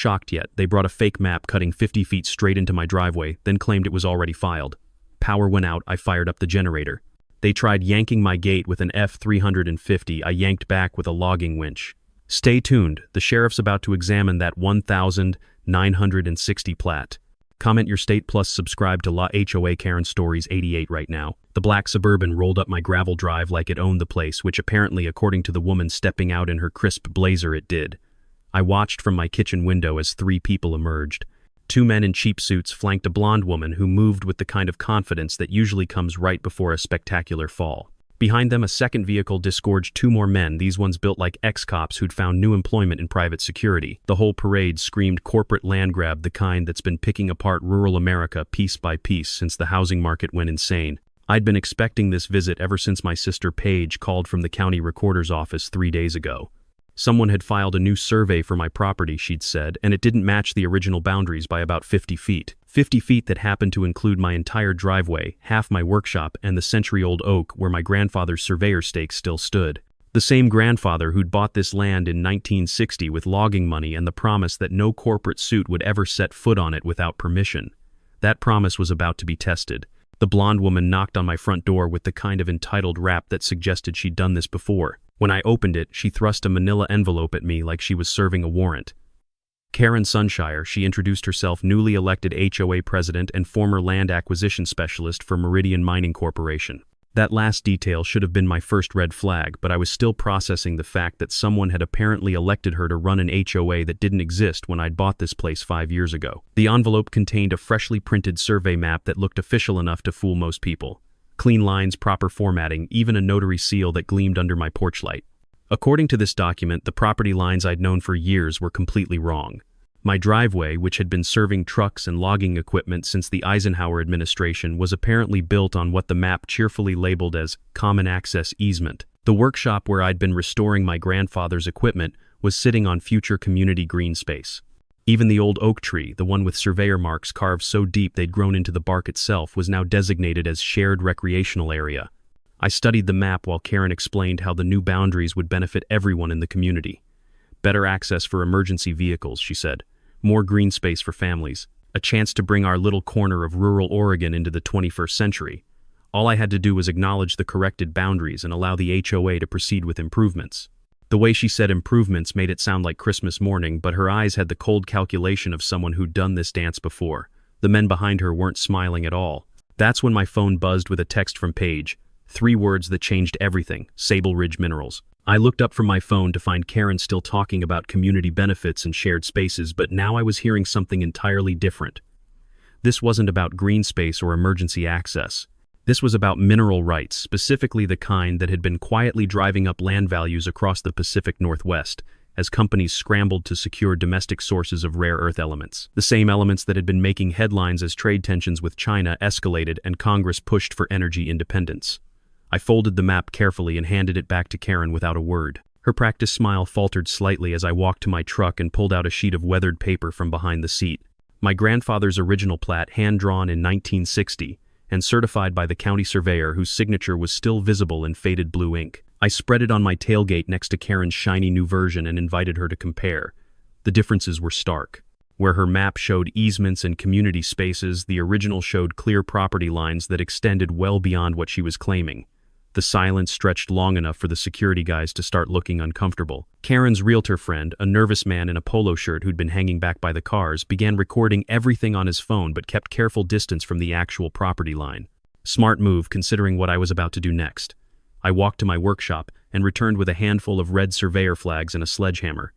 shocked yet. They brought a fake map cutting 50 feet straight into my driveway, then claimed it was already filed. Power went out, I fired up the generator. They tried yanking my gate with an F350, I yanked back with a logging winch. Stay tuned, the sheriff's about to examine that 1,960 plat. Comment your state plus subscribe to HOA Karen Stories 88 right now. The black Suburban rolled up my gravel drive like it owned the place, which apparently, according to the woman stepping out in her crisp blazer, it did. I watched from my kitchen window as 3 people emerged. 2 men in cheap suits flanked a blonde woman who moved with the kind of confidence that usually comes right before a spectacular fall. Behind them, a second vehicle disgorged 2 more men, these ones built like ex-cops who'd found new employment in private security. The whole parade screamed corporate land grab, the kind that's been picking apart rural America piece by piece since the housing market went insane. I'd been expecting this visit ever since my sister Paige called from the county recorder's office 3 days ago. Someone had filed a new survey for my property, she'd said, and it didn't match the original boundaries by about 50 feet. 50 feet that happened to include my entire driveway, half my workshop, and the century-old oak where my grandfather's surveyor stakes still stood. The same grandfather who'd bought this land in 1960 with logging money and the promise that no corporate suit would ever set foot on it without permission. That promise was about to be tested. The blonde woman knocked on my front door with the kind of entitled rap that suggested she'd done this before. When I opened it, she thrust a manila envelope at me like she was serving a warrant. Karen Sunshire, she introduced herself, newly elected HOA president and former land acquisition specialist for Meridian Mining Corporation. That last detail should have been my first red flag, but I was still processing the fact that someone had apparently elected her to run an HOA that didn't exist when I'd bought this place 5 years ago. The envelope contained a freshly printed survey map that looked official enough to fool most people. Clean lines, proper formatting, even a notary seal that gleamed under my porch light. According to this document, the property lines I'd known for years were completely wrong. My driveway, which had been serving trucks and logging equipment since the Eisenhower administration, was apparently built on what the map cheerfully labeled as common access easement. The workshop where I'd been restoring my grandfather's equipment was sitting on future community green space. Even the old oak tree, the one with surveyor marks carved so deep they'd grown into the bark itself, was now designated as shared recreational area. I studied the map while Karen explained how the new boundaries would benefit everyone in the community. Better access for emergency vehicles, she said. More green space for families. A chance to bring our little corner of rural Oregon into the 21st century. All I had to do was acknowledge the corrected boundaries and allow the HOA to proceed with improvements. The way she said improvements made it sound like Christmas morning, but her eyes had the cold calculation of someone who'd done this dance before. The men behind her weren't smiling at all. That's when my phone buzzed with a text from Paige. 3 words that changed everything: Sable Ridge Minerals. I looked up from my phone to find Karen still talking about community benefits and shared spaces, but now I was hearing something entirely different. This wasn't about green space or emergency access. This was about mineral rights, specifically the kind that had been quietly driving up land values across the Pacific Northwest, as companies scrambled to secure domestic sources of rare earth elements. The same elements that had been making headlines as trade tensions with China escalated and Congress pushed for energy independence. I folded the map carefully and handed it back to Karen without a word. Her practiced smile faltered slightly as I walked to my truck and pulled out a sheet of weathered paper from behind the seat. My grandfather's original plat, hand-drawn in 1960, and certified by the county surveyor whose signature was still visible in faded blue ink. I spread it on my tailgate next to Karen's shiny new version and invited her to compare. The differences were stark. Where her map showed easements and community spaces, the original showed clear property lines that extended well beyond what she was claiming. The silence stretched long enough for the security guys to start looking uncomfortable. Karen's realtor friend, a nervous man in a polo shirt who'd been hanging back by the cars, began recording everything on his phone but kept careful distance from the actual property line. Smart move, considering what I was about to do next. I walked to my workshop and returned with a handful of red surveyor flags and a sledgehammer.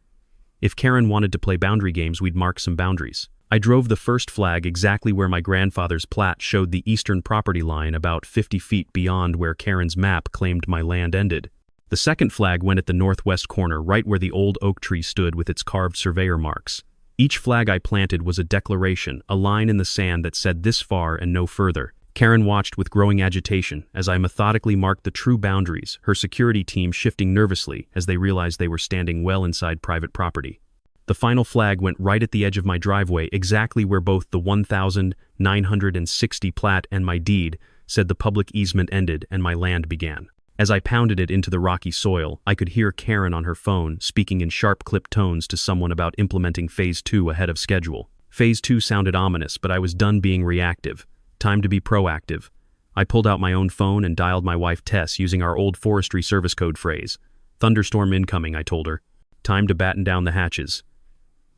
If Karen wanted to play boundary games, we'd mark some boundaries. I drove the first flag exactly where my grandfather's plat showed the eastern property line, about 50 feet beyond where Karen's map claimed my land ended. The second flag went at the northwest corner, right where the old oak tree stood with its carved surveyor marks. Each flag I planted was a declaration, a line in the sand that said this far and no further. Karen watched with growing agitation as I methodically marked the true boundaries, her security team shifting nervously as they realized they were standing well inside private property. The final flag went right at the edge of my driveway, exactly where both the 1,960 plat and my deed said the public easement ended and my land began. As I pounded it into the rocky soil, I could hear Karen on her phone speaking in sharp clipped tones to someone about implementing Phase 2 ahead of schedule. Phase 2 sounded ominous, but I was done being reactive. Time to be proactive. I pulled out my own phone and dialed my wife Tess using our old forestry service code phrase. "Thunderstorm incoming," I told her. Time to batten down the hatches.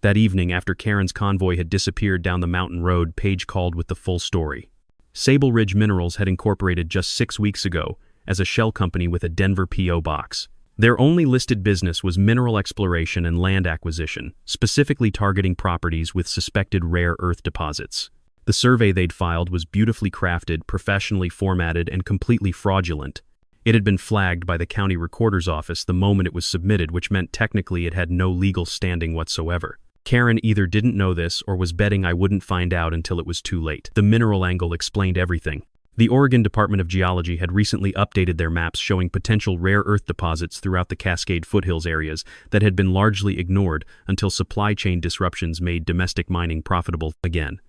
That evening, after Karen's convoy had disappeared down the mountain road, Paige called with the full story. Sable Ridge Minerals had incorporated just 6 weeks ago as a shell company with a Denver P.O. box. Their only listed business was mineral exploration and land acquisition, specifically targeting properties with suspected rare earth deposits. The survey they'd filed was beautifully crafted, professionally formatted, and completely fraudulent. It had been flagged by the county recorder's office the moment it was submitted, which meant technically it had no legal standing whatsoever. Karen either didn't know this or was betting I wouldn't find out until it was too late. The mineral angle explained everything. The Oregon Department of Geology had recently updated their maps showing potential rare earth deposits throughout the Cascade foothills areas that had been largely ignored until supply chain disruptions made domestic mining profitable again.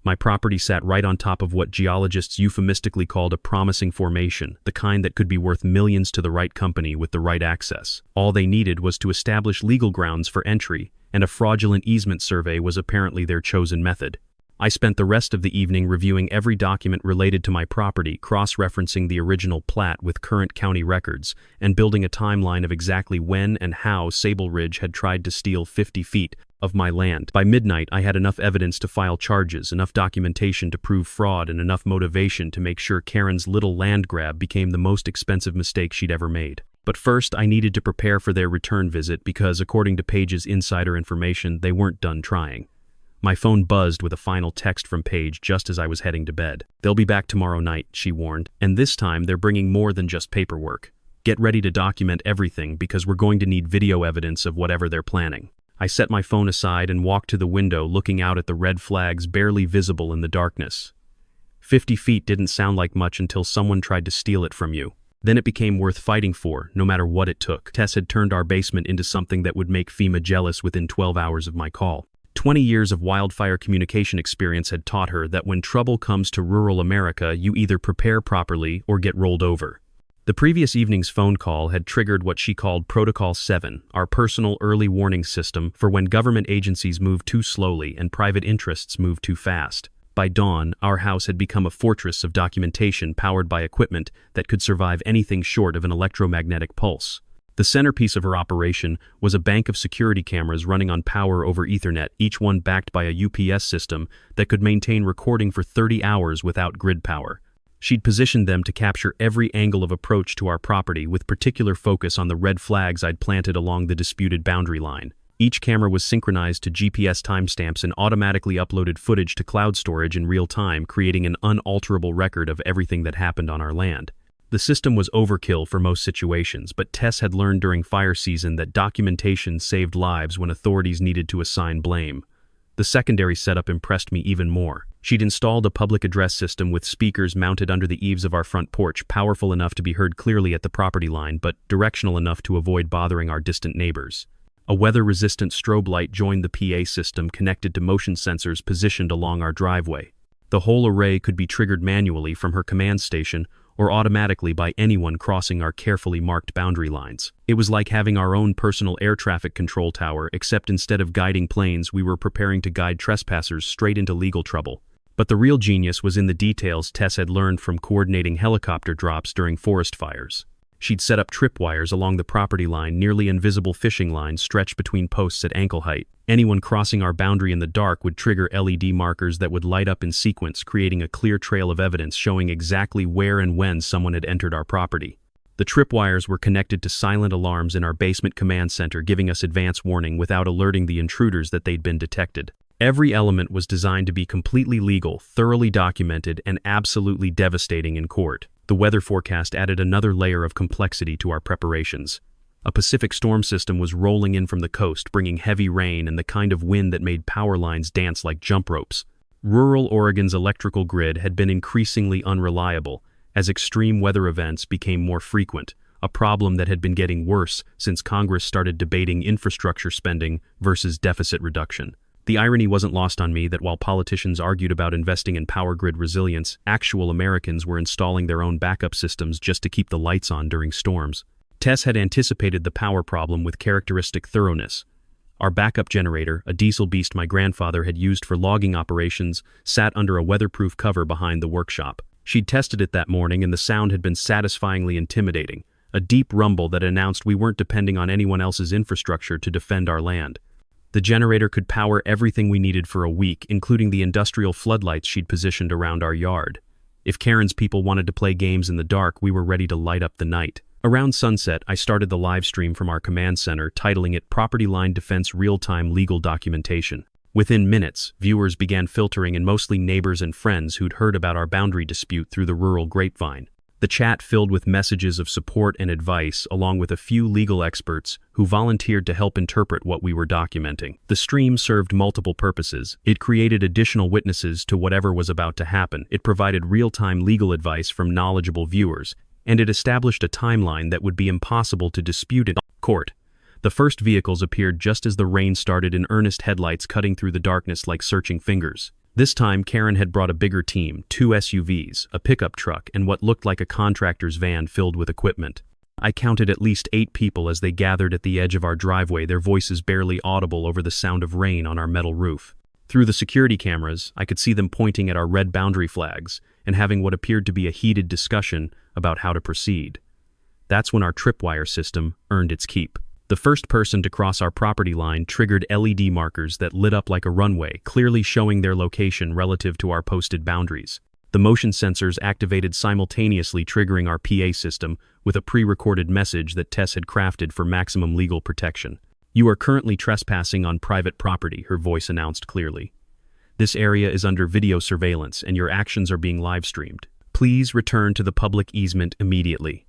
My property sat right on top of what geologists euphemistically called a promising formation, the kind that could be worth millions to the right company with the right access. All they needed was to establish legal grounds for entry, and a fraudulent easement survey was apparently their chosen method. I spent the rest of the evening reviewing every document related to my property, cross-referencing the original plat with current county records, and building a timeline of exactly when and how Sable Ridge had tried to steal 50 feet of my land. By midnight, I had enough evidence to file charges, enough documentation to prove fraud, and enough motivation to make sure Karen's little land grab became the most expensive mistake she'd ever made. But first, I needed to prepare for their return visit because, according to Paige's insider information, they weren't done trying. My phone buzzed with a final text from Paige just as I was heading to bed. "They'll be back tomorrow night," she warned, "and this time they're bringing more than just paperwork. Get ready to document everything because we're going to need video evidence of whatever they're planning." I set my phone aside and walked to the window, looking out at the red flags barely visible in the darkness. 50 feet didn't sound like much until someone tried to steal it from you. Then it became worth fighting for, no matter what it took. Tess had turned our basement into something that would make FEMA jealous within 12 hours of my call. 20 years of wildfire communication experience had taught her that when trouble comes to rural America, you either prepare properly or get rolled over. The previous evening's phone call had triggered what she called Protocol 7, our personal early warning system for when government agencies move too slowly and private interests move too fast. By dawn, our house had become a fortress of documentation powered by equipment that could survive anything short of an electromagnetic pulse. The centerpiece of her operation was a bank of security cameras running on power over Ethernet, each one backed by a UPS system that could maintain recording for 30 hours without grid power. She'd positioned them to capture every angle of approach to our property, with particular focus on the red flags I'd planted along the disputed boundary line. Each camera was synchronized to GPS timestamps and automatically uploaded footage to cloud storage in real time, creating an unalterable record of everything that happened on our land. The system was overkill for most situations, but Tess had learned during fire season that documentation saved lives when authorities needed to assign blame. The secondary setup impressed me even more. She'd installed a public address system with speakers mounted under the eaves of our front porch, powerful enough to be heard clearly at the property line, but directional enough to avoid bothering our distant neighbors. A weather-resistant strobe light joined the PA system connected to motion sensors positioned along our driveway. The whole array could be triggered manually from her command station or automatically by anyone crossing our carefully marked boundary lines. It was like having our own personal air traffic control tower, except instead of guiding planes, we were preparing to guide trespassers straight into legal trouble. But the real genius was in the details Tess had learned from coordinating helicopter drops during forest fires. She'd set up tripwires along the property line, nearly invisible fishing lines stretched between posts at ankle height. Anyone crossing our boundary in the dark would trigger LED markers that would light up in sequence, creating a clear trail of evidence showing exactly where and when someone had entered our property. The tripwires were connected to silent alarms in our basement command center, giving us advance warning without alerting the intruders that they'd been detected. Every element was designed to be completely legal, thoroughly documented, and absolutely devastating in court. The weather forecast added another layer of complexity to our preparations. A Pacific storm system was rolling in from the coast, bringing heavy rain and the kind of wind that made power lines dance like jump ropes. Rural Oregon's electrical grid had been increasingly unreliable as extreme weather events became more frequent, a problem that had been getting worse since Congress started debating infrastructure spending versus deficit reduction. The irony wasn't lost on me that while politicians argued about investing in power grid resilience, actual Americans were installing their own backup systems just to keep the lights on during storms. Tess had anticipated the power problem with characteristic thoroughness. Our backup generator, a diesel beast my grandfather had used for logging operations, sat under a weatherproof cover behind the workshop. She'd tested it that morning and the sound had been satisfyingly intimidating, a deep rumble that announced we weren't depending on anyone else's infrastructure to defend our land. The generator could power everything we needed for a week, including the industrial floodlights she'd positioned around our yard. If Karen's people wanted to play games in the dark, we were ready to light up the night. Around sunset, I started the live stream from our command center, titling it Property Line Defense Real-Time Legal Documentation. Within minutes, viewers began filtering in, mostly neighbors and friends who'd heard about our boundary dispute through the rural grapevine. The chat filled with messages of support and advice, along with a few legal experts who volunteered to help interpret what we were documenting. The stream served multiple purposes. It created additional witnesses to whatever was about to happen. It provided real-time legal advice from knowledgeable viewers, and it established a timeline that would be impossible to dispute in court. The first vehicles appeared just as the rain started, in earnest headlights cutting through the darkness like searching fingers. This time, Karen had brought a bigger team, 2 SUVs, a pickup truck, and what looked like a contractor's van filled with equipment. I counted at least 8 people as they gathered at the edge of our driveway, their voices barely audible over the sound of rain on our metal roof. Through the security cameras, I could see them pointing at our red boundary flags and having what appeared to be a heated discussion about how to proceed. That's when our tripwire system earned its keep. The first person to cross our property line triggered LED markers that lit up like a runway, clearly showing their location relative to our posted boundaries. The motion sensors activated simultaneously, triggering our PA system with a pre-recorded message that Tess had crafted for maximum legal protection. "You are currently trespassing on private property," her voice announced clearly. "This area is under video surveillance and your actions are being live-streamed. Please return to the public easement immediately."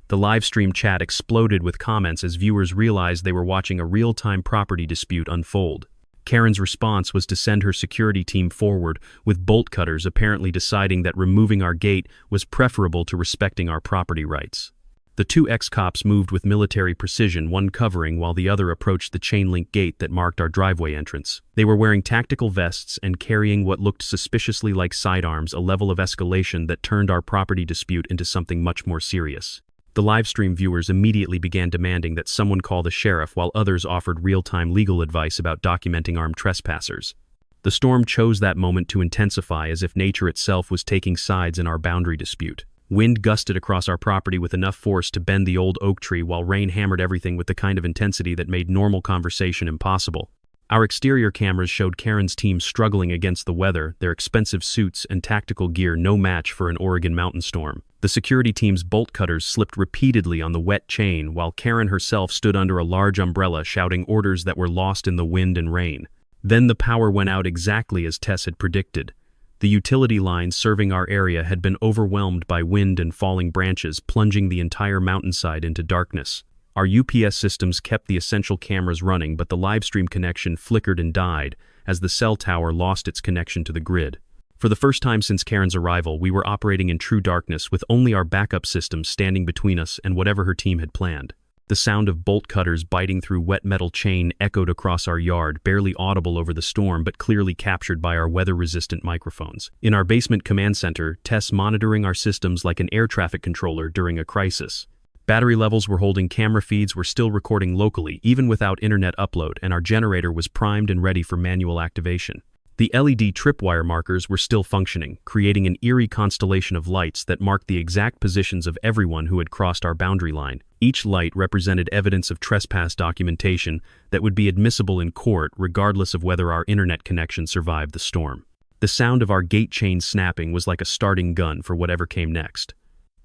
The live-stream chat exploded with comments as viewers realized they were watching a real-time property dispute unfold. Karen's response was to send her security team forward with bolt cutters, apparently deciding that removing our gate was preferable to respecting our property rights. The 2 ex-cops moved with military precision, one covering while the other approached the chain-link gate that marked our driveway entrance. They were wearing tactical vests and carrying what looked suspiciously like sidearms, a level of escalation that turned our property dispute into something much more serious. The livestream viewers immediately began demanding that someone call the sheriff, while others offered real-time legal advice about documenting armed trespassers. The storm chose that moment to intensify, as if nature itself was taking sides in our boundary dispute. Wind gusted across our property with enough force to bend the old oak tree, while rain hammered everything with the kind of intensity that made normal conversation impossible. Our exterior cameras showed Karen's team struggling against the weather, their expensive suits and tactical gear no match for an Oregon mountain storm. The security team's bolt cutters slipped repeatedly on the wet chain, while Karen herself stood under a large umbrella shouting orders that were lost in the wind and rain. Then the power went out exactly as Tess had predicted. The utility lines serving our area had been overwhelmed by wind and falling branches, plunging the entire mountainside into darkness. Our UPS systems kept the essential cameras running, but the livestream connection flickered and died as the cell tower lost its connection to the grid. For the first time since Karen's arrival, we were operating in true darkness, with only our backup systems standing between us and whatever her team had planned. The sound of bolt cutters biting through wet metal chain echoed across our yard, barely audible over the storm but clearly captured by our weather-resistant microphones. In our basement command center, Tess monitoring our systems like an air traffic controller during a crisis. Battery levels were holding, camera feeds were still recording locally, even without internet upload, and our generator was primed and ready for manual activation. The LED tripwire markers were still functioning, creating an eerie constellation of lights that marked the exact positions of everyone who had crossed our boundary line. Each light represented evidence of trespass documentation that would be admissible in court regardless of whether our internet connection survived the storm. The sound of our gate chain snapping was like a starting gun for whatever came next.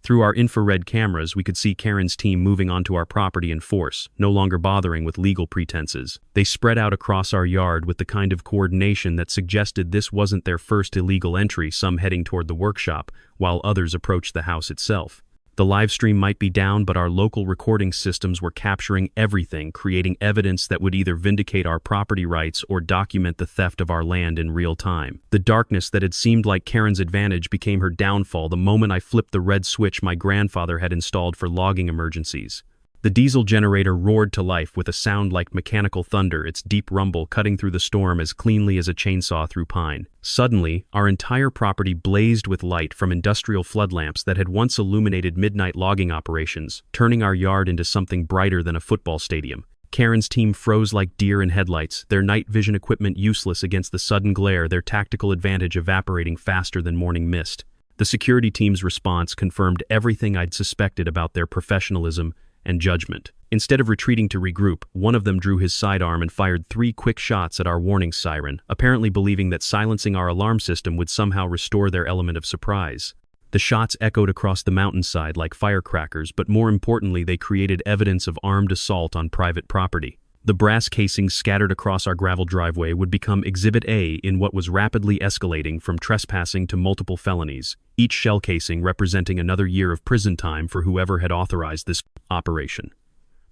Through our infrared cameras, we could see Karen's team moving onto our property in force, no longer bothering with legal pretenses. They spread out across our yard with the kind of coordination that suggested this wasn't their first illegal entry, some heading toward the workshop, while others approached the house itself. The live stream might be down, but our local recording systems were capturing everything, creating evidence that would either vindicate our property rights or document the theft of our land in real time. The darkness that had seemed like Karen's advantage became her downfall the moment I flipped the red switch my grandfather had installed for logging emergencies. The diesel generator roared to life with a sound like mechanical thunder, its deep rumble cutting through the storm as cleanly as a chainsaw through pine. Suddenly, our entire property blazed with light from industrial flood lamps that had once illuminated midnight logging operations, turning our yard into something brighter than a football stadium. Karen's team froze like deer in headlights, their night vision equipment useless against the sudden glare, their tactical advantage evaporating faster than morning mist. The security team's response confirmed everything I'd suspected about their professionalism and judgment. Instead of retreating to regroup, one of them drew his sidearm and fired 3 quick shots at our warning siren, apparently believing that silencing our alarm system would somehow restore their element of surprise. The shots echoed across the mountainside like firecrackers, but more importantly, they created evidence of armed assault on private property. The brass casings scattered across our gravel driveway would become Exhibit A in what was rapidly escalating from trespassing to multiple felonies, each shell casing representing another year of prison time for whoever had authorized this operation.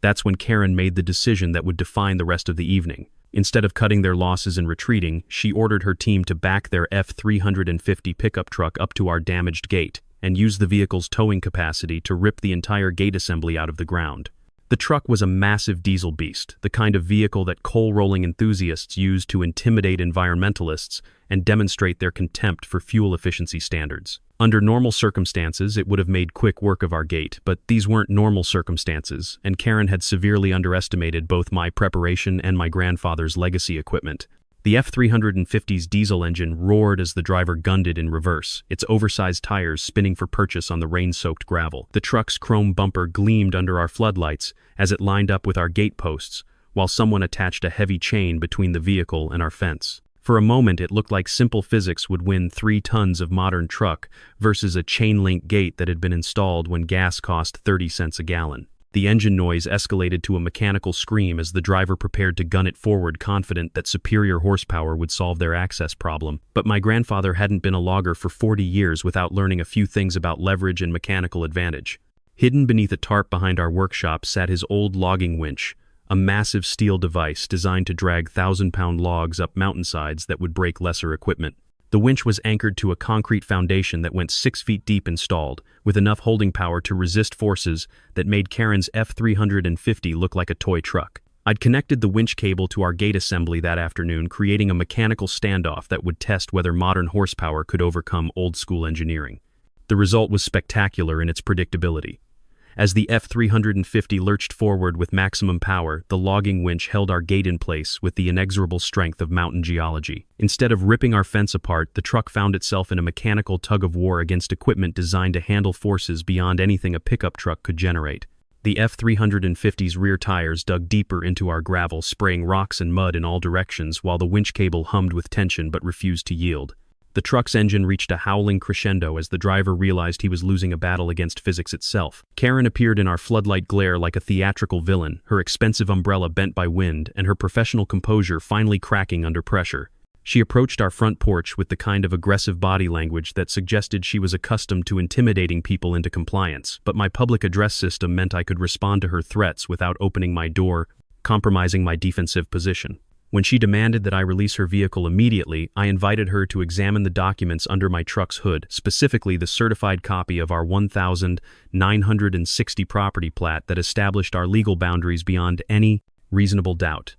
That's when Karen made the decision that would define the rest of the evening. Instead of cutting their losses and retreating, she ordered her team to back their F-350 pickup truck up to our damaged gate and use the vehicle's towing capacity to rip the entire gate assembly out of the ground. The truck was a massive diesel beast, the kind of vehicle that coal-rolling enthusiasts use to intimidate environmentalists and demonstrate their contempt for fuel efficiency standards. Under normal circumstances, it would have made quick work of our gate, but these weren't normal circumstances, and Karen had severely underestimated both my preparation and my grandfather's legacy equipment. The F-350's diesel engine roared as the driver gunned it in reverse, its oversized tires spinning for purchase on the rain-soaked gravel. The truck's chrome bumper gleamed under our floodlights as it lined up with our gate posts, while someone attached a heavy chain between the vehicle and our fence. For a moment, it looked like simple physics would win 3 tons of modern truck versus a chain-link gate that had been installed when gas cost 30 cents a gallon. The engine noise escalated to a mechanical scream as the driver prepared to gun it forward, confident that superior horsepower would solve their access problem. But my grandfather hadn't been a logger for 40 years without learning a few things about leverage and mechanical advantage. Hidden beneath a tarp behind our workshop sat his old logging winch, a massive steel device designed to drag 1,000-pound logs up mountainsides that would break lesser equipment. The winch was anchored to a concrete foundation that went 6 feet deep installed, with enough holding power to resist forces that made Karen's F-350 look like a toy truck. I'd connected the winch cable to our gate assembly that afternoon, creating a mechanical standoff that would test whether modern horsepower could overcome old-school engineering. The result was spectacular in its predictability. As the F-350 lurched forward with maximum power, the logging winch held our gate in place with the inexorable strength of mountain geology. Instead of ripping our fence apart, the truck found itself in a mechanical tug-of-war against equipment designed to handle forces beyond anything a pickup truck could generate. The F-350's rear tires dug deeper into our gravel, spraying rocks and mud in all directions while the winch cable hummed with tension but refused to yield. The truck's engine reached a howling crescendo as the driver realized he was losing a battle against physics itself. Karen appeared in our floodlight glare like a theatrical villain, her expensive umbrella bent by wind and her professional composure finally cracking under pressure. She approached our front porch with the kind of aggressive body language that suggested she was accustomed to intimidating people into compliance, but my public address system meant I could respond to her threats without opening my door, compromising my defensive position. When she demanded that I release her vehicle immediately, I invited her to examine the documents under my truck's hood, specifically the certified copy of our 1,960 property plat that established our legal boundaries beyond any reasonable doubt.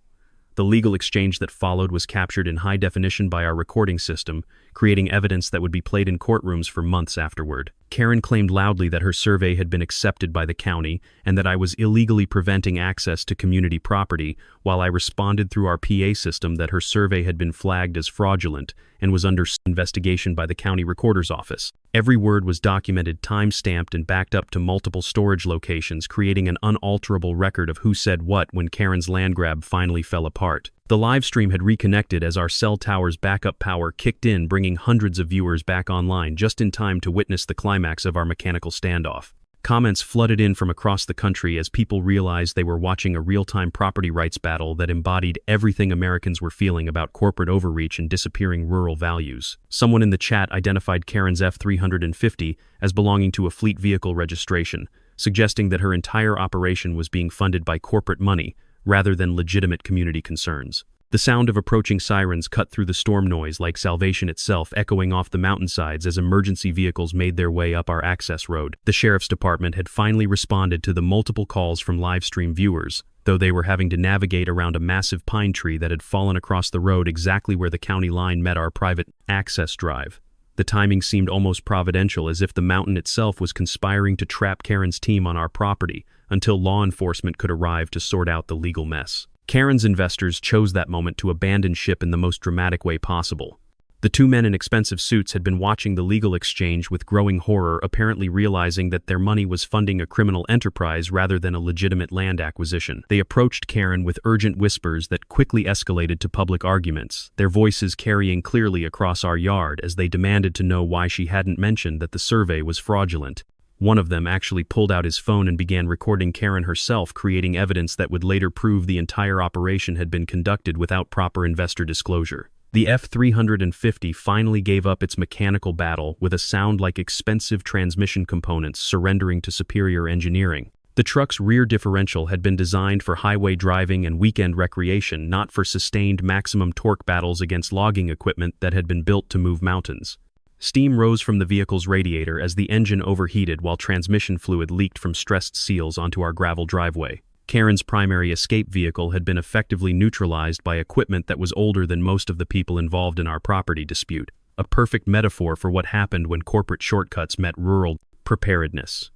The legal exchange that followed was captured in high definition by our recording system, creating evidence that would be played in courtrooms for months afterward. Karen claimed loudly that her survey had been accepted by the county and that I was illegally preventing access to community property, while I responded through our PA system that her survey had been flagged as fraudulent and was under investigation by the county recorder's office. Every word was documented, time-stamped, and backed up to multiple storage locations, creating an unalterable record of who said what when Karen's land grab finally fell apart. The live stream had reconnected as our cell tower's backup power kicked in, bringing hundreds of viewers back online just in time to witness the climax of our mechanical standoff. Comments flooded in from across the country as people realized they were watching a real-time property rights battle that embodied everything Americans were feeling about corporate overreach and disappearing rural values. Someone in the chat identified Karen's F-350 as belonging to a fleet vehicle registration, suggesting that her entire operation was being funded by corporate money rather than legitimate community concerns. The sound of approaching sirens cut through the storm noise like salvation itself, echoing off the mountainsides as emergency vehicles made their way up our access road. The sheriff's department had finally responded to the multiple calls from livestream viewers, though they were having to navigate around a massive pine tree that had fallen across the road exactly where the county line met our private access drive. The timing seemed almost providential, as if the mountain itself was conspiring to trap Karen's team on our property until law enforcement could arrive to sort out the legal mess. Karen's investors chose that moment to abandon ship in the most dramatic way possible. The two men in expensive suits had been watching the legal exchange with growing horror, apparently realizing that their money was funding a criminal enterprise rather than a legitimate land acquisition. They approached Karen with urgent whispers that quickly escalated to public arguments, their voices carrying clearly across our yard as they demanded to know why she hadn't mentioned that the survey was fraudulent. One of them actually pulled out his phone and began recording Karen herself, creating evidence that would later prove the entire operation had been conducted without proper investor disclosure. The F-350 finally gave up its mechanical battle with a sound like expensive transmission components surrendering to superior engineering. The truck's rear differential had been designed for highway driving and weekend recreation, not for sustained maximum torque battles against logging equipment that had been built to move mountains. Steam rose from the vehicle's radiator as the engine overheated while transmission fluid leaked from stressed seals onto our gravel driveway. Karen's primary escape vehicle had been effectively neutralized by equipment that was older than most of the people involved in our property dispute, a perfect metaphor for what happened when corporate shortcuts met rural preparedness.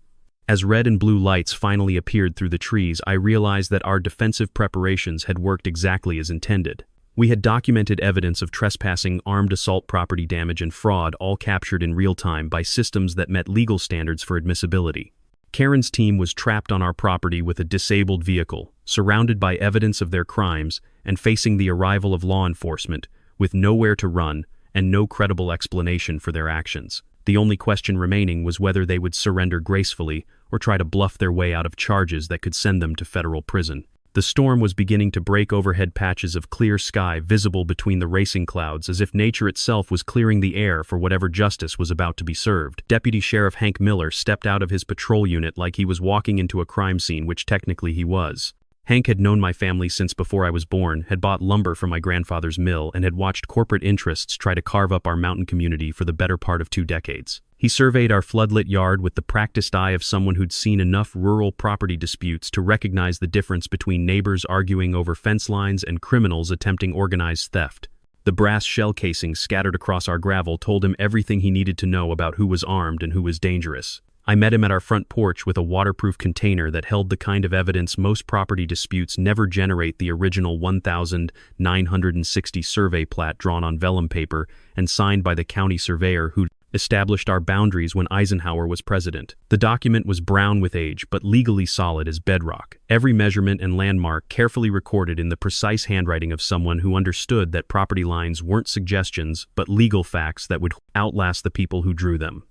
As red and blue lights finally appeared through the trees, I realized that our defensive preparations had worked exactly as intended. We had documented evidence of trespassing, armed assault, property damage, and fraud, all captured in real time by systems that met legal standards for admissibility. Karen's team was trapped on our property with a disabled vehicle, surrounded by evidence of their crimes, and facing the arrival of law enforcement, with nowhere to run and no credible explanation for their actions. The only question remaining was whether they would surrender gracefully or try to bluff their way out of charges that could send them to federal prison. The storm was beginning to break overhead, patches of clear sky visible between the racing clouds, as if nature itself was clearing the air for whatever justice was about to be served. Deputy Sheriff Hank Miller stepped out of his patrol unit like he was walking into a crime scene, which technically he was. Hank had known my family since before I was born, had bought lumber from my grandfather's mill, and had watched corporate interests try to carve up our mountain community for the better part of 2 decades. He surveyed our floodlit yard with the practiced eye of someone who'd seen enough rural property disputes to recognize the difference between neighbors arguing over fence lines and criminals attempting organized theft. The brass shell casings scattered across our gravel told him everything he needed to know about who was armed and who was dangerous. I met him at our front porch with a waterproof container that held the kind of evidence most property disputes never generate: the original 1,960 survey plat drawn on vellum paper and signed by the county surveyor who established our boundaries when Eisenhower was president. The document was brown with age, but legally solid as bedrock. Every measurement and landmark carefully recorded in the precise handwriting of someone who understood that property lines weren't suggestions, but legal facts that would outlast the people who drew them.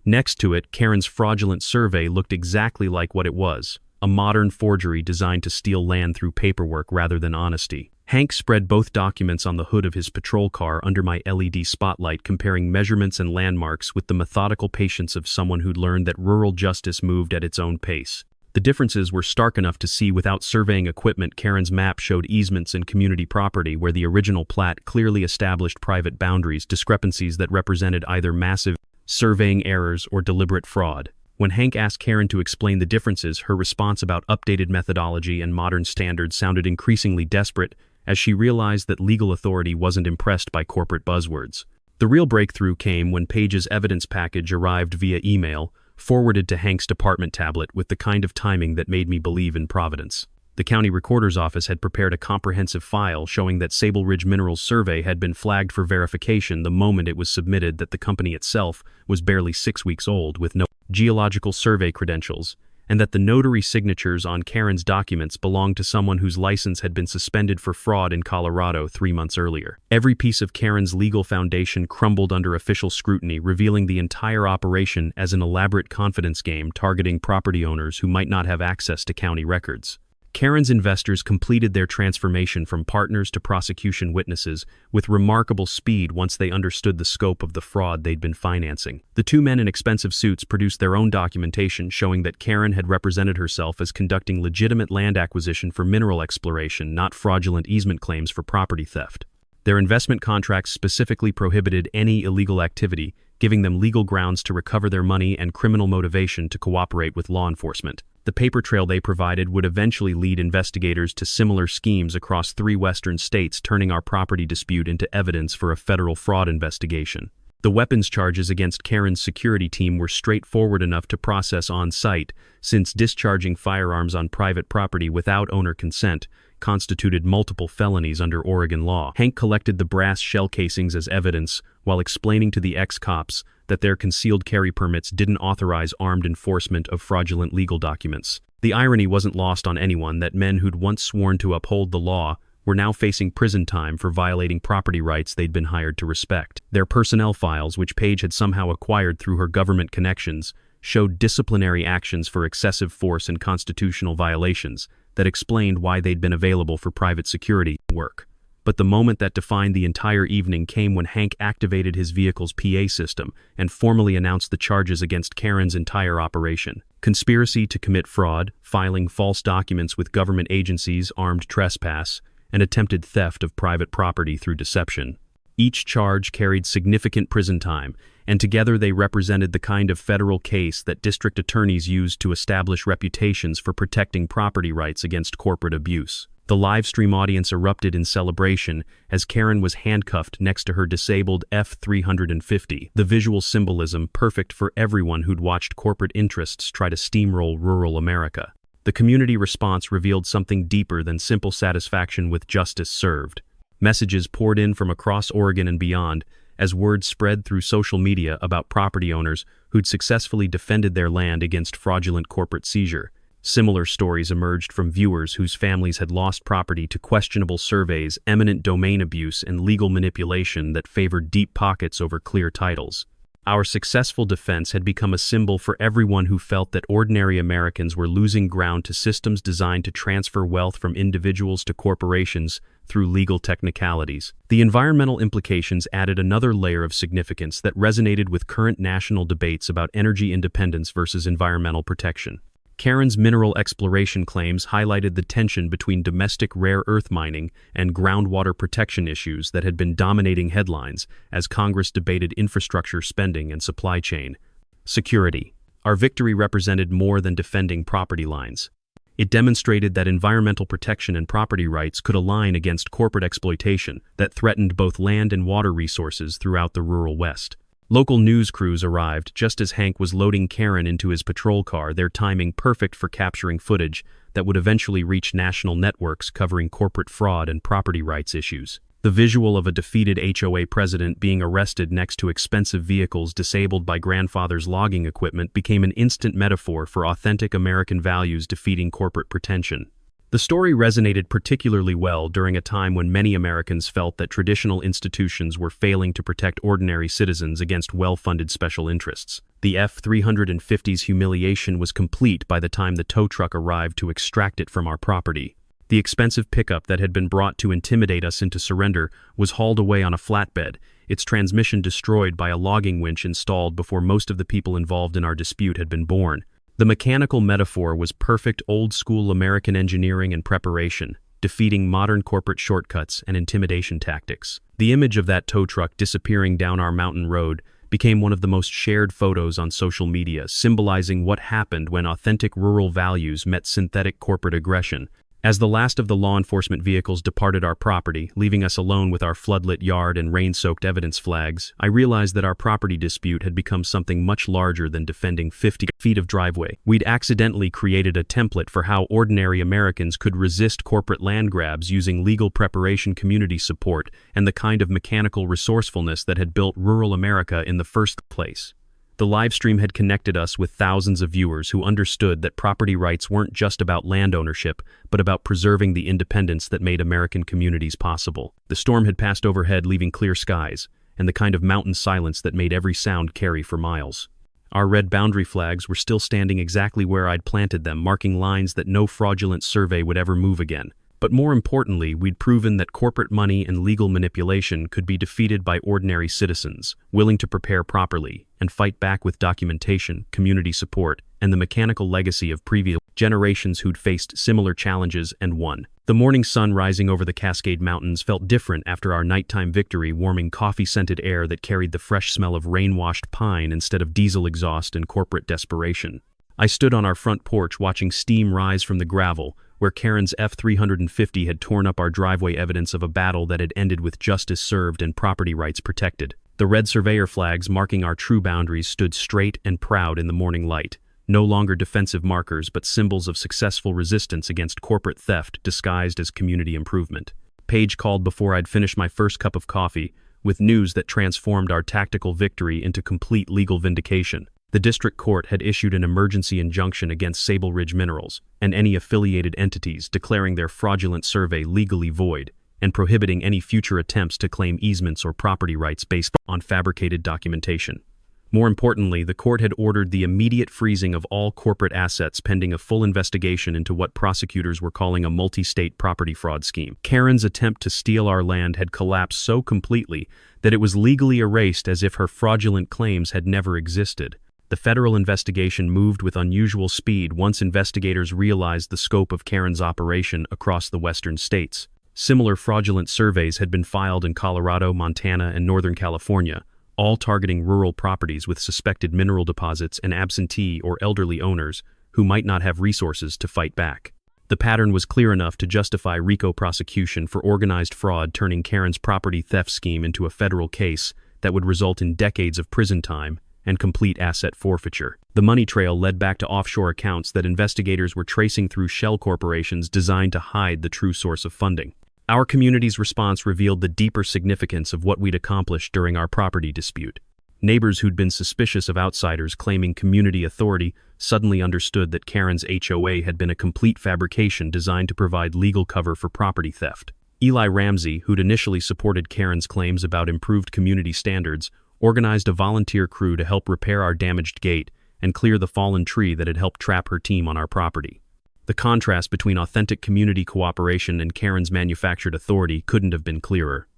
Next to it, Karen's fraudulent survey looked exactly like what it was: a modern forgery designed to steal land through paperwork rather than honesty. Hank spread both documents on the hood of his patrol car under my LED spotlight, comparing measurements and landmarks with the methodical patience of someone who'd learned that rural justice moved at its own pace. The differences were stark enough to see without surveying equipment. Karen's map showed easements in community property where the original plat clearly established private boundaries, discrepancies that represented either massive surveying errors or deliberate fraud. When Hank asked Karen to explain the differences, her response about updated methodology and modern standards sounded increasingly desperate, as she realized that legal authority wasn't impressed by corporate buzzwords. The real breakthrough came when Paige's evidence package arrived via email, forwarded to Hank's department tablet with the kind of timing that made me believe in Providence. The county recorder's office had prepared a comprehensive file showing that Sable Ridge Minerals survey had been flagged for verification the moment it was submitted, that the company itself was barely 6 weeks old with no geological survey credentials, and that the notary signatures on Karen's documents belonged to someone whose license had been suspended for fraud in Colorado 3 months earlier. Every piece of Karen's legal foundation crumbled under official scrutiny, revealing the entire operation as an elaborate confidence game targeting property owners who might not have access to county records. Karen's investors completed their transformation from partners to prosecution witnesses with remarkable speed once they understood the scope of the fraud they'd been financing. The two men in expensive suits produced their own documentation showing that Karen had represented herself as conducting legitimate land acquisition for mineral exploration, not fraudulent easement claims for property theft. Their investment contracts specifically prohibited any illegal activity, giving them legal grounds to recover their money and criminal motivation to cooperate with law enforcement. The paper trail they provided would eventually lead investigators to similar schemes across 3 western states, turning our property dispute into evidence for a federal fraud investigation. The weapons charges against Karen's security team were straightforward enough to process on-site, since discharging firearms on private property without owner consent constituted multiple felonies under Oregon law. Hank collected the brass shell casings as evidence while explaining to the ex-cops that their concealed carry permits didn't authorize armed enforcement of fraudulent legal documents. The irony wasn't lost on anyone that men who'd once sworn to uphold the law were now facing prison time for violating property rights they'd been hired to respect. Their personnel files, which Paige had somehow acquired through her government connections, showed disciplinary actions for excessive force and constitutional violations that explained why they'd been available for private security work. But the moment that defined the entire evening came when Hank activated his vehicle's PA system and formally announced the charges against Karen's entire operation: conspiracy to commit fraud, filing false documents with government agencies, armed trespass, and attempted theft of private property through deception. Each charge carried significant prison time, and together they represented the kind of federal case that district attorneys use to establish reputations for protecting property rights against corporate abuse. The live-stream audience erupted in celebration as Karen was handcuffed next to her disabled F-350, the visual symbolism perfect for everyone who'd watched corporate interests try to steamroll rural America. The community response revealed something deeper than simple satisfaction with justice served. Messages poured in from across Oregon and beyond as word spread through social media about property owners who'd successfully defended their land against fraudulent corporate seizure. Similar stories emerged from viewers whose families had lost property to questionable surveys, eminent domain abuse, and legal manipulation that favored deep pockets over clear titles. Our successful defense had become a symbol for everyone who felt that ordinary Americans were losing ground to systems designed to transfer wealth from individuals to corporations through legal technicalities. The environmental implications added another layer of significance that resonated with current national debates about energy independence versus environmental protection. Karen's mineral exploration claims highlighted the tension between domestic rare earth mining and groundwater protection issues that had been dominating headlines as Congress debated infrastructure spending and supply chain. Security. Our victory represented more than defending property lines. It demonstrated that environmental protection and property rights could align against corporate exploitation that threatened both land and water resources throughout the rural West. Local news crews arrived just as Hank was loading Karen into his patrol car, their timing perfect for capturing footage that would eventually reach national networks covering corporate fraud and property rights issues. The visual of a defeated HOA president being arrested next to expensive vehicles disabled by grandfather's logging equipment became an instant metaphor for authentic American values defeating corporate pretension. The story resonated particularly well during a time when many Americans felt that traditional institutions were failing to protect ordinary citizens against well-funded special interests. The F-350's humiliation was complete by the time the tow truck arrived to extract it from our property. The expensive pickup that had been brought to intimidate us into surrender was hauled away on a flatbed, its transmission destroyed by a logging winch installed before most of the people involved in our dispute had been born. The mechanical metaphor was perfect old-school American engineering and preparation, defeating modern corporate shortcuts and intimidation tactics. The image of that tow truck disappearing down our mountain road became one of the most shared photos on social media, symbolizing what happened when authentic rural values met synthetic corporate aggression. As the last of the law enforcement vehicles departed our property, leaving us alone with our floodlit yard and rain-soaked evidence flags, I realized that our property dispute had become something much larger than defending 50 feet of driveway. We'd accidentally created a template for how ordinary Americans could resist corporate land grabs using legal preparation, community support, and the kind of mechanical resourcefulness that had built rural America in the first place. The livestream had connected us with thousands of viewers who understood that property rights weren't just about land ownership, but about preserving the independence that made American communities possible. The storm had passed overhead, leaving clear skies, and the kind of mountain silence that made every sound carry for miles. Our red boundary flags were still standing exactly where I'd planted them, marking lines that no fraudulent survey would ever move again. But more importantly, we'd proven that corporate money and legal manipulation could be defeated by ordinary citizens, willing to prepare properly and fight back with documentation, community support, and the mechanical legacy of previous generations who'd faced similar challenges and won. The morning sun rising over the Cascade Mountains felt different after our nighttime victory, warming coffee-scented air that carried the fresh smell of rain-washed pine instead of diesel exhaust and corporate desperation. I stood on our front porch watching steam rise from the gravel, where Karen's F-350 had torn up our driveway, evidence of a battle that had ended with justice served and property rights protected. The red surveyor flags marking our true boundaries stood straight and proud in the morning light, no longer defensive markers but symbols of successful resistance against corporate theft disguised as community improvement. Paige called before I'd finished my first cup of coffee, with news that transformed our tactical victory into complete legal vindication. The district court had issued an emergency injunction against Sable Ridge Minerals and any affiliated entities, declaring their fraudulent survey legally void and prohibiting any future attempts to claim easements or property rights based on fabricated documentation. More importantly, the court had ordered the immediate freezing of all corporate assets pending a full investigation into what prosecutors were calling a multi-state property fraud scheme. Karen's attempt to steal our land had collapsed so completely that it was legally erased as if her fraudulent claims had never existed. The federal investigation moved with unusual speed once investigators realized the scope of Karen's operation across the western states. Similar fraudulent surveys had been filed in Colorado, Montana, and Northern California, all targeting rural properties with suspected mineral deposits and absentee or elderly owners who might not have resources to fight back. The pattern was clear enough to justify RICO prosecution for organized fraud, turning Karen's property theft scheme into a federal case that would result in decades of prison time and complete asset forfeiture. The money trail led back to offshore accounts that investigators were tracing through shell corporations designed to hide the true source of funding. Our community's response revealed the deeper significance of what we'd accomplished during our property dispute. Neighbors who'd been suspicious of outsiders claiming community authority suddenly understood that Karen's HOA had been a complete fabrication designed to provide legal cover for property theft. Eli Ramsey, who'd initially supported Karen's claims about improved community standards, organized a volunteer crew to help repair our damaged gate and clear the fallen tree that had helped trap her team on our property. The contrast between authentic community cooperation and Karen's manufactured authority couldn't have been clearer.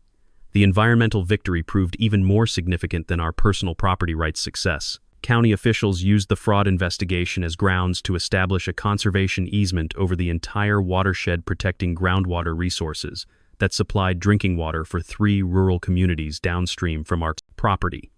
The environmental victory proved even more significant than our personal property rights success. County officials used the fraud investigation as grounds to establish a conservation easement over the entire watershed, protecting groundwater resources that supplied drinking water for 3 rural communities downstream from our property.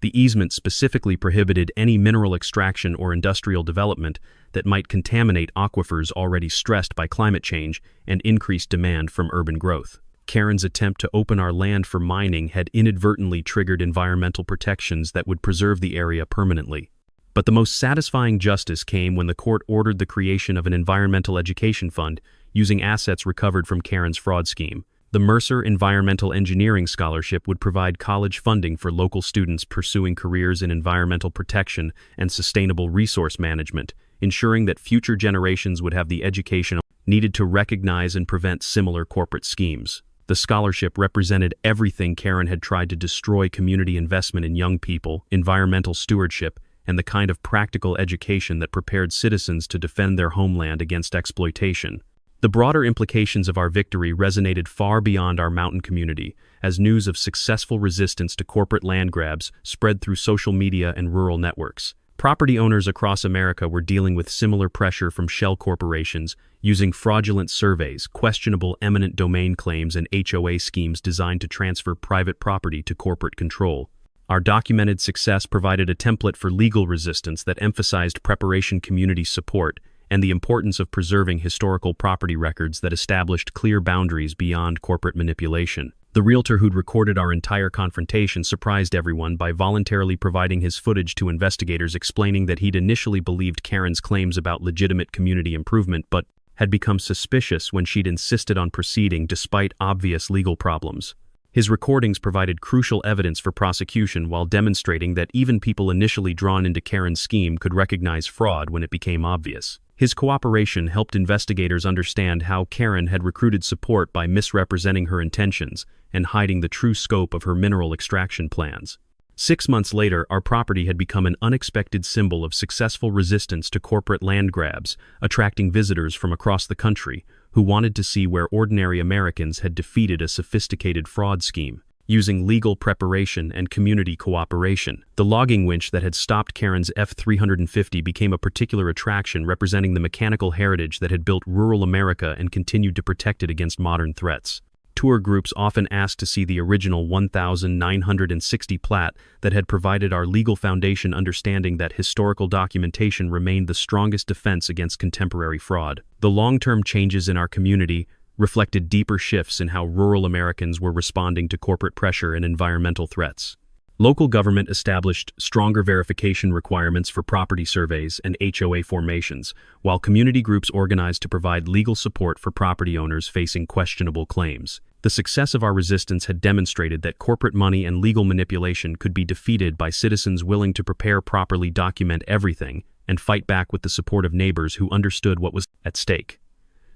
The easement specifically prohibited any mineral extraction or industrial development that might contaminate aquifers already stressed by climate change and increased demand from urban growth. Karen's attempt to open our land for mining had inadvertently triggered environmental protections that would preserve the area permanently. But the most satisfying justice came when the court ordered the creation of an environmental education fund using assets recovered from Karen's fraud scheme. The Mercer Environmental Engineering Scholarship would provide college funding for local students pursuing careers in environmental protection and sustainable resource management, ensuring that future generations would have the education needed to recognize and prevent similar corporate schemes. The scholarship represented everything Karen had tried to destroy: community investment in young people, environmental stewardship, and the kind of practical education that prepared citizens to defend their homeland against exploitation. The broader implications of our victory resonated far beyond our mountain community, as news of successful resistance to corporate land grabs spread through social media and rural networks. Property owners across America were dealing with similar pressure from shell corporations, using fraudulent surveys, questionable eminent domain claims, and HOA schemes designed to transfer private property to corporate control. Our documented success provided a template for legal resistance that emphasized preparation, community support, and the importance of preserving historical property records that established clear boundaries beyond corporate manipulation. The realtor who'd recorded our entire confrontation surprised everyone by voluntarily providing his footage to investigators, explaining that he'd initially believed Karen's claims about legitimate community improvement but had become suspicious when she'd insisted on proceeding despite obvious legal problems. His recordings provided crucial evidence for prosecution while demonstrating that even people initially drawn into Karen's scheme could recognize fraud when it became obvious. His cooperation helped investigators understand how Karen had recruited support by misrepresenting her intentions and hiding the true scope of her mineral extraction plans. 6 months later, our property had become an unexpected symbol of successful resistance to corporate land grabs, attracting visitors from across the country who wanted to see where ordinary Americans had defeated a sophisticated fraud scheme. Using legal preparation and community cooperation, the logging winch that had stopped Karen's F-350 became a particular attraction, representing the mechanical heritage that had built rural America and continued to protect it against modern threats. Tour groups often asked to see the original 1960 plat that had provided our legal foundation, understanding that historical documentation remained the strongest defense against contemporary fraud. The long-term changes in our community reflected deeper shifts in how rural Americans were responding to corporate pressure and environmental threats. Local government established stronger verification requirements for property surveys and HOA formations, while community groups organized to provide legal support for property owners facing questionable claims. The success of our resistance had demonstrated that corporate money and legal manipulation could be defeated by citizens willing to prepare, properly document everything, and fight back with the support of neighbors who understood what was at stake.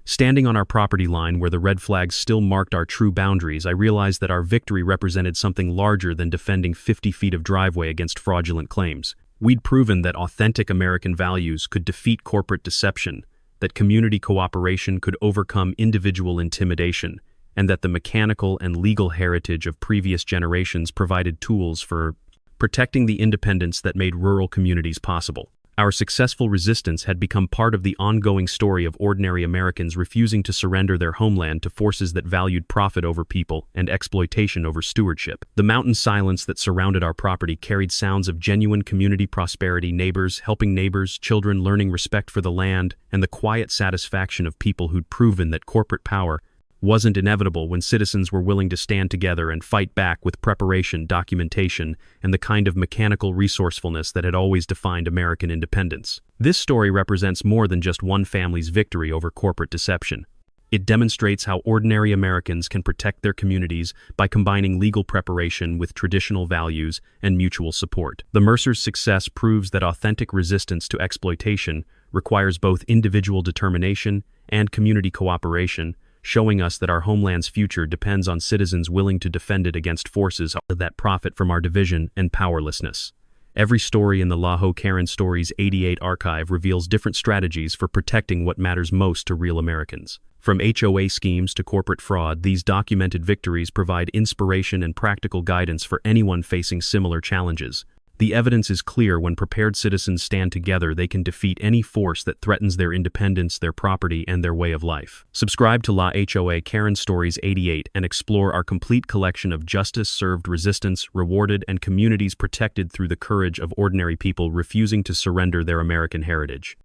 Standing on our property line where the red flags still marked our true boundaries, I realized that our victory represented something larger than defending 50 feet of driveway against fraudulent claims. We'd proven that authentic American values could defeat corporate deception, that community cooperation could overcome individual intimidation, and that the mechanical and legal heritage of previous generations provided tools for protecting the independence that made rural communities possible. Our successful resistance had become part of the ongoing story of ordinary Americans refusing to surrender their homeland to forces that valued profit over people and exploitation over stewardship. The mountain silence that surrounded our property carried sounds of genuine community prosperity, neighbors helping neighbors, children learning respect for the land, and the quiet satisfaction of people who'd proven that corporate power wasn't inevitable when citizens were willing to stand together and fight back with preparation, documentation, and the kind of mechanical resourcefulness that had always defined American independence. This story represents more than just one family's victory over corporate deception. It demonstrates how ordinary Americans can protect their communities by combining legal preparation with traditional values and mutual support. The Mercers' success proves that authentic resistance to exploitation requires both individual determination and community cooperation, showing us that our homeland's future depends on citizens willing to defend it against forces that profit from our division and powerlessness. Every story in the Laho Karen Stories 88 archive reveals different strategies for protecting what matters most to real Americans. From HOA schemes to corporate fraud, these documented victories provide inspiration and practical guidance for anyone facing similar challenges. The evidence is clear: when prepared citizens stand together, they can defeat any force that threatens their independence, their property, and their way of life. Subscribe to La HOA Karen Stories 88 and explore our complete collection of justice-served, resistance rewarded, and communities protected through the courage of ordinary people refusing to surrender their American heritage.